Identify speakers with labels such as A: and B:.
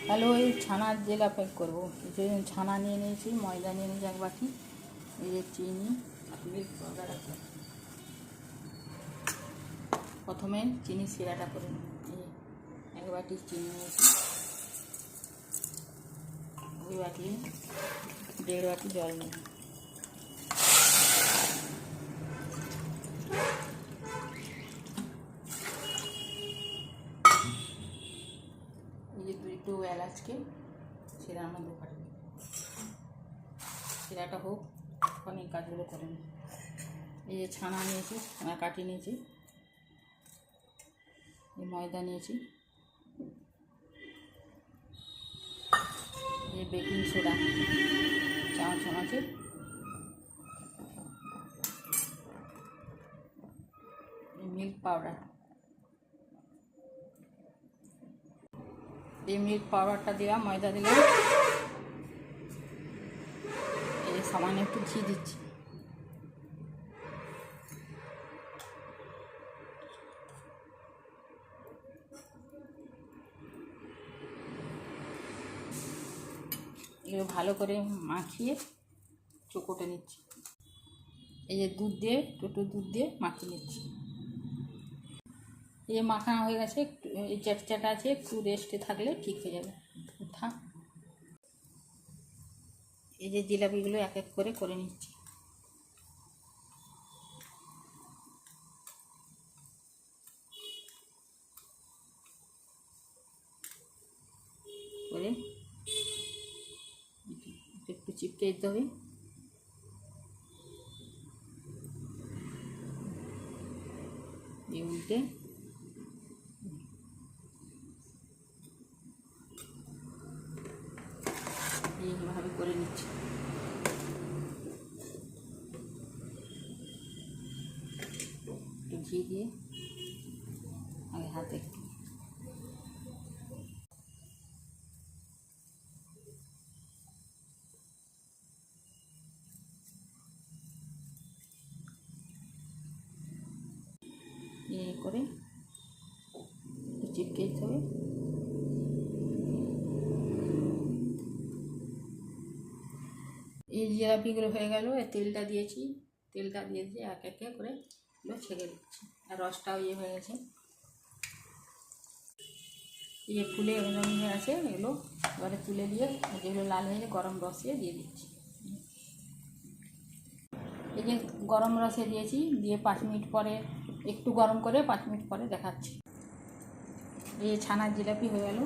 A: Hello, এই ছানার জিলাপি করবো। এই যে ছানা নিয়ে নিয়েছি, ময়দা নিয়ে নিয়েছি এক বাটি, এই যে চিনি, মিল্ক পাউডার আছে। প্রথমে চিনি শিরাটা করে নিই। এই এক বাটি চিনি নিয়েছি, ওই বাটি 1.5 বাটি জল নিই। এই যে দুটো এলাচকে শিরার মধ্যে ফাটে, শিরাটা হোক, তখন এই কাজগুলো করে নিই। এই যে ছানা নিয়েছি, ছানা কাটিয়ে নিয়েছি, এই ময়দা নিয়েছি, এই বেকিং সোডা চামচে, এই মিল্ক পাউডার, এই মিল্ক পাউডারটা দিলাম, ময়দা দিলাম, এই সামান্য একটু ঘি দিচ্ছি। এগুলো ভালো করে মাখিয়ে চোকোটে নিচ্ছি। এই যে দুধ দিয়ে মাখিয়ে নিচ্ছি। এই মাখানো হয়ে গেছে, একটু এই চ্যাটচ্যাটা আছে, একটু রেস্টে থাকলে ঠিক হয়ে যাবে। এই যে জিলাপিগুলো এক এক করে নিচ্ছি। করে একটু চিপকে দিতে হবে, উল্টে এইভাবে করে নিচ্ছি। একটু ঘি দিয়ে আগে হাতে একটু করে একটু চিপকে দিতে হবে। এই জিলাপিগুলো হয়ে গেল, তেলটা দিয়েছি, এক একে করে এগুলো ছেঁকে দিচ্ছি। আর রসটাও হয়ে গেছে, ফুলে রঙ হয়ে আছে। এগুলো এবারে তুলে দিয়ে যেগুলো লাল হয়ে গরম রসে দিয়ে দিচ্ছি। এই যে গরম রসে দিয়েছি, দিয়ে 5 মিনিট পরে, একটু গরম করে 5 মিনিট পরে দেখাচ্ছি। এই ছানার জিলাপি হয়ে গেল,